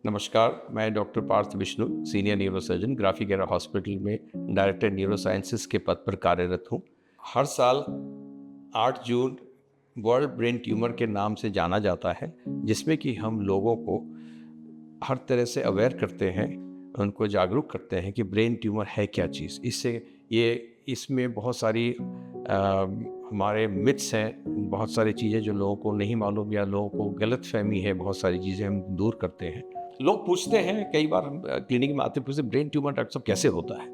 नमस्कार, मैं doctor Parth Vishnu, senior neurosurgeon, Graphic Era hospital में डायरेक्टर न्यूरोसाइंसेज के पद पर कार्यरत हूँ। हर साल 8 जून वर्ल्ड ब्रेन ट्यूमर के नाम से जाना जाता है, जिसमें कि हम लोगों को हर तरह से अवेयर करते हैं, उनको जागरूक करते हैं कि ब्रेन ट्यूमर है क्या चीज़। इसमें बहुत सारी हमारे मिथ्स हैं, बहुत सारी चीज़ें जो लोगों को नहीं मालूम या लोगों को गलतफ़हमी है, बहुत सारी चीज़ें हम दूर करते हैं। लोग पूछते हैं, कई बार हम क्लिनिक में आते पूछते ब्रेन ट्यूमर डॉक्टर साहब कैसे होता है?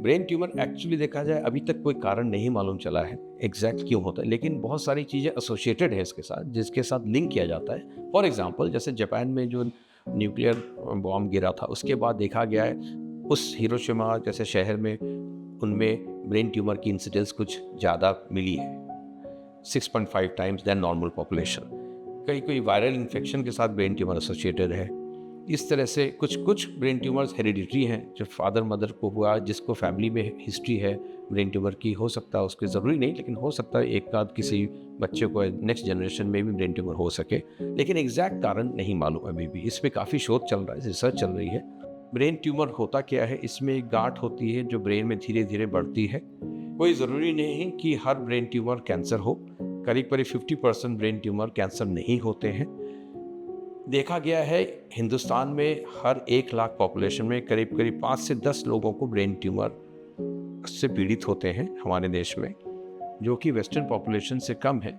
ब्रेन ट्यूमर एक्चुअली देखा जाए अभी तक कोई कारण नहीं मालूम चला है, एग्ज़ैक्ट क्यों होता है, लेकिन बहुत सारी चीज़ें एसोसिएटेड है इसके साथ, जिसके साथ लिंक किया जाता है। फॉर एग्ज़ाम्पल जैसे जापान में जो न्यूक्लियर बॉम्ब गिरा था, उसके बाद देखा गया है उस हिरोशिमा जैसे शहर में, उनमें ब्रेन ट्यूमर की इंसिडेंस कुछ ज़्यादा मिली है, 6.5 टाइम्स दैन नॉर्मल पॉपुलेशन। कोई वायरल इन्फेक्शन के साथ ब्रेन ट्यूमर एसोसिएटेड है। इस तरह से कुछ ब्रेन ट्यूमर्स हेरिडिटरी हैं, जो फादर मदर को हुआ, जिसको फैमिली में हिस्ट्री है ब्रेन ट्यूमर की, हो सकता है उसके ज़रूरी नहीं, लेकिन हो सकता है एक आध किसी बच्चे को नेक्स्ट जनरेशन में भी ब्रेन ट्यूमर हो सके, लेकिन एग्जैक्ट कारण नहीं मालूम अभी भी। इस पे काफ़ी शोध चल रहा है, रिसर्च चल रही है। ब्रेन ट्यूमर होता क्या है? इसमें एक गांठ होती है जो ब्रेन में धीरे धीरे बढ़ती है। कोई ज़रूरी नहीं है कि हर ब्रेन ट्यूमर कैंसर हो। करीब करीब 50% ब्रेन ट्यूमर कैंसर नहीं होते हैं। देखा गया है हिंदुस्तान में हर 1 लाख पॉपुलेशन में करीब करीब 5 से 10 लोगों को ब्रेन ट्यूमर से पीड़ित होते हैं हमारे देश में, जो कि वेस्टर्न पॉपुलेशन से कम है।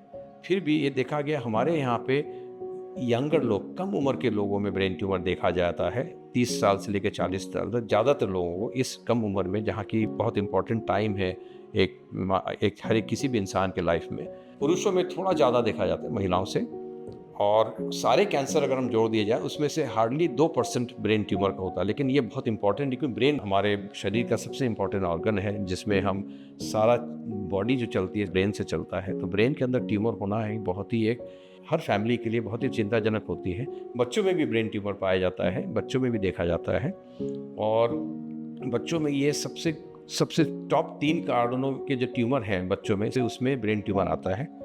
फिर भी ये देखा गया हमारे यहाँ पे यंगर लोग, कम उम्र के लोगों में ब्रेन ट्यूमर देखा जाता है। 30 साल से लेकर 40 साल तक ज़्यादातर लोगों को इस कम उम्र में, जहाँ की बहुत इंपॉर्टेंट टाइम है एक हर एक किसी भी इंसान के लाइफ में। पुरुषों में थोड़ा ज़्यादा देखा जाता है महिलाओं से। और सारे कैंसर अगर हम जोड़ दिए जाए, उसमें से हार्डली 2% ब्रेन ट्यूमर का होता है। लेकिन ये बहुत इंपॉर्टेंट है, क्योंकि ब्रेन हमारे शरीर का सबसे इंपॉर्टेंट ऑर्गन है, जिसमें हम सारा बॉडी जो चलती है ब्रेन से चलता है। तो ब्रेन के अंदर ट्यूमर होना है बहुत ही एक हर फैमिली के लिए बहुत ही चिंताजनक होती है। बच्चों में भी ब्रेन ट्यूमर पाया जाता है, बच्चों में भी देखा जाता है। और बच्चों में ये सबसे सबसे टॉप 3 कारणों के जो ट्यूमर हैं बच्चों में से, उसमें ब्रेन ट्यूमर आता है।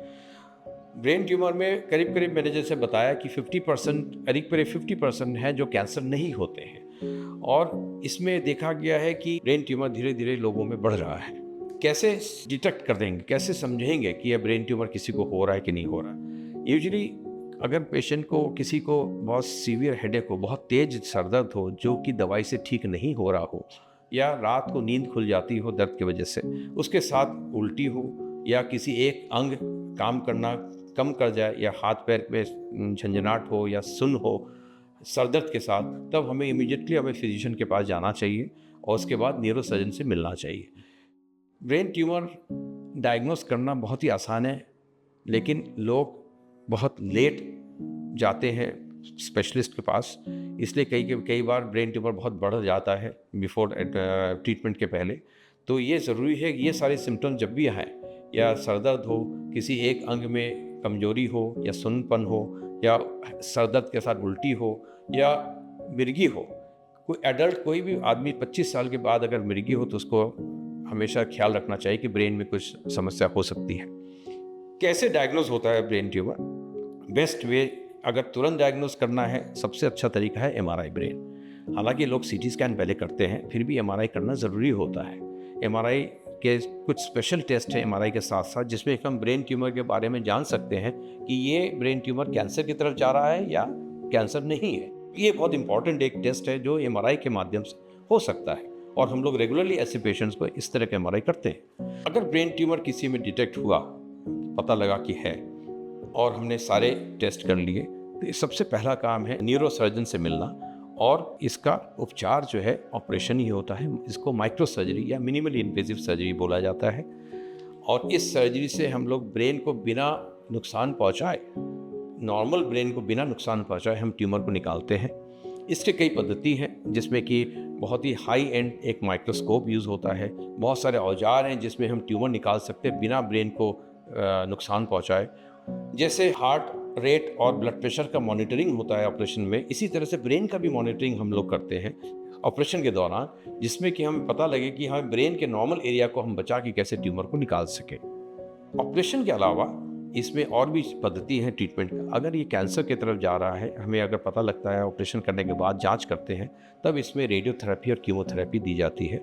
ब्रेन ट्यूमर में करीब करीब मैंने जैसे बताया कि 50% करीब करीब 50% हैं जो कैंसर नहीं होते हैं। और इसमें देखा गया है कि ब्रेन ट्यूमर धीरे धीरे लोगों में बढ़ रहा है। कैसे डिटेक्ट कर देंगे, कैसे समझेंगे कि यह ब्रेन ट्यूमर किसी को हो रहा है कि नहीं हो रहा है? यूजुअली अगर पेशेंट को, किसी को बहुत सीवियर हेडेक हो, बहुत तेज सर दर्द हो जो कि दवाई से ठीक नहीं हो रहा हो, या रात को नींद खुल जाती हो दर्द की वजह से, उसके साथ उल्टी हो, या किसी एक अंग काम करना कम कर जाए, या हाथ पैर में झंझनाहट हो, या सुन्न हो सर दर्द के साथ, तब हमें फिजिशियन के पास जाना चाहिए और उसके बाद न्यूरोसर्जन से मिलना चाहिए। ब्रेन ट्यूमर डायग्नोस करना बहुत ही आसान है, लेकिन लोग बहुत लेट जाते हैं स्पेशलिस्ट के पास, इसलिए कई बार ब्रेन ट्यूमर बहुत बढ़ जाता है बिफोर ट्रीटमेंट के पहले। तो ये ज़रूरी है कि ये सारे सिम्टम्स जब भी आएँ, या सर दर्द हो, किसी एक अंग में कमजोरी हो, या सुन्नपन हो, या सर दर्द के साथ उल्टी हो, या मिर्गी हो, कोई एडल्ट कोई भी आदमी 25 साल के बाद अगर मिर्गी हो तो उसको हमेशा ख्याल रखना चाहिए कि ब्रेन में कुछ समस्या हो सकती है। कैसे डायग्नोज होता है ब्रेन ट्यूमर? बेस्ट वे, अगर तुरंत डायग्नोज करना है, सबसे अच्छा तरीका है एमआरआई ब्रेन। हालांकि लोग सीटी स्कैन पहले करते हैं, फिर भी एमआरआई करना ज़रूरी होता है। एमआरआई के कुछ स्पेशल टेस्ट है एमआरआई के साथ साथ, जिसमें हम ब्रेन ट्यूमर के बारे में जान सकते हैं कि ये ब्रेन ट्यूमर कैंसर की तरफ जा रहा है या कैंसर नहीं है। ये बहुत इंपॉर्टेंट एक टेस्ट है जो एमआरआई के माध्यम से हो सकता है, और हम लोग रेगुलरली ऐसे पेशेंट्स को इस तरह के एमआरआई करते हैं। अगर ब्रेन ट्यूमर किसी में डिटेक्ट हुआ, पता लगा कि है, और हमने सारे टेस्ट कर लिए, तो सबसे पहला काम है न्यूरोसर्जन से मिलना। और इसका उपचार जो है ऑपरेशन ही होता है। इसको माइक्रो सर्जरी या मिनिमली इन्वेजिव सर्जरी बोला जाता है। और इस सर्जरी से हम लोग ब्रेन को बिना नुकसान पहुंचाए, नॉर्मल ब्रेन को बिना नुकसान पहुंचाए, हम ट्यूमर को निकालते हैं। इसके कई पद्धति हैं, जिसमें कि बहुत ही हाई एंड एक माइक्रोस्कोप यूज़ होता है। बहुत सारे औजार हैं जिसमें हम ट्यूमर निकाल सकते हैं बिना ब्रेन को नुकसान पहुंचाए। जैसे हार्ट रेट और ब्लड प्रेशर का मॉनिटरिंग होता है ऑपरेशन में, इसी तरह से ब्रेन का भी मॉनिटरिंग हम लोग करते हैं ऑपरेशन के दौरान, जिसमें कि हमें पता लगे कि हमें ब्रेन के नॉर्मल एरिया को हम बचा के कैसे ट्यूमर को निकाल सकें। ऑपरेशन के अलावा इसमें और भी पद्धति है ट्रीटमेंट का। अगर ये कैंसर की तरफ जा रहा है, हमें अगर पता लगता है, ऑपरेशन करने के बाद जांच करते हैं, तब इसमें रेडियोथेरेपी और कीमोथेरेपी दी जाती है।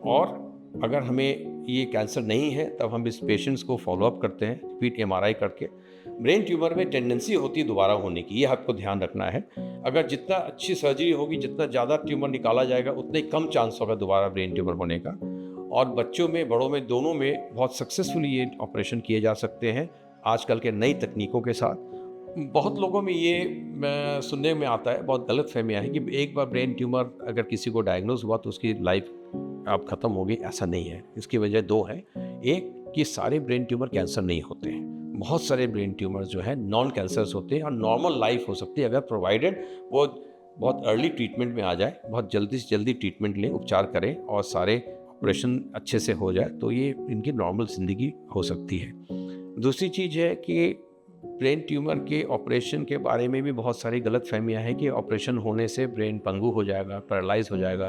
और अगर हमें ये कैंसर नहीं है, तब हम इस पेशेंट्स को फॉलोअप करते हैं रिपीट एमआरआई करके। ब्रेन ट्यूमर में टेंडेंसी होती है दोबारा होने की, ये आपको ध्यान रखना है। अगर जितना अच्छी सर्जरी होगी, जितना ज़्यादा ट्यूमर निकाला जाएगा, उतना ही कम चांस होगा दोबारा ब्रेन ट्यूमर होने का। और बच्चों में, बड़ों में, दोनों में बहुत सक्सेसफुली ये ऑपरेशन किए जा सकते हैं आजकल के नई तकनीकों के साथ। बहुत लोगों में ये सुनने में आता है, बहुत गलतफहमियाँ हैं कि एक बार ब्रेन ट्यूमर अगर किसी को डायग्नोज हुआ तो उसकी लाइफ अब ख़त्म हो गई। ऐसा नहीं है। इसकी वजह दो हैं। एक कि सारे ब्रेन ट्यूमर कैंसर नहीं होते हैं। बहुत सारे ब्रेन ट्यूमर जो है नॉन कैंसर्स होते हैं और नॉर्मल लाइफ हो सकती है, अगर प्रोवाइडेड वो बहुत अर्ली ट्रीटमेंट में आ जाए, बहुत जल्दी से जल्दी ट्रीटमेंट लें, उपचार करें और सारे ऑपरेशन अच्छे से हो जाए, तो ये इनकी नॉर्मल ज़िंदगी हो सकती है। दूसरी चीज़ है कि ब्रेन ट्यूमर के ऑपरेशन के बारे में भी बहुत सारी गलतफहमियां हैं कि ऑपरेशन होने से ब्रेन पंगु हो जाएगा, पैरालाइज हो जाएगा,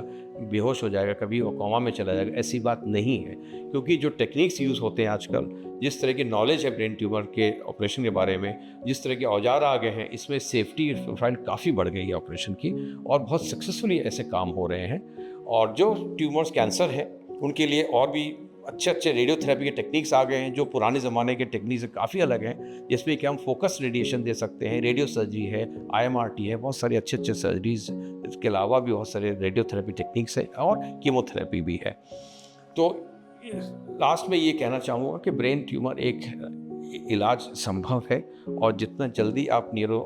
बेहोश हो जाएगा, कभी वो कोमा में चला जाएगा। ऐसी बात नहीं है, क्योंकि जो टेक्निक्स यूज़ होते हैं आजकल, जिस तरह की नॉलेज है ब्रेन ट्यूमर के ऑपरेशन के बारे में, जिस तरह के औजार आ गए हैं, इसमें सेफ्टी प्रोफाइल काफ़ी बढ़ गई है ऑपरेशन की और बहुत सक्सेसफुली ऐसे काम हो रहे हैं। और जो ट्यूमर्स कैंसर है उनके लिए और भी अच्छे रेडियोथेरेपी के टेक्निक्स आ गए हैं, जो पुराने ज़माने के टेक्निक से काफ़ी अलग हैं, जिसमें कि हम फोकस रेडिएशन दे सकते हैं, रेडियो सर्जरी है, आईएमआरटी है, बहुत सारी अच्छे सर्जरीज। इसके अलावा भी बहुत सारे रेडियोथेरेपी टेक्निक्स हैं और कीमोथेरेपी भी है। तो लास्ट में ये कहना चाहूँगा कि ब्रेन ट्यूमर एक इलाज संभव है और जितना जल्दी आप न्यूरो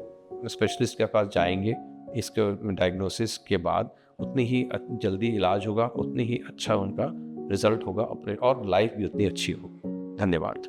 स्पेशलिस्ट के पास जाएंगे इसके डायग्नोसिस के बाद, उतनी ही जल्दी इलाज होगा, उतनी ही अच्छा उनका रिजल्ट होगा और लाइफ भी उतनी अच्छी होगी। धन्यवाद।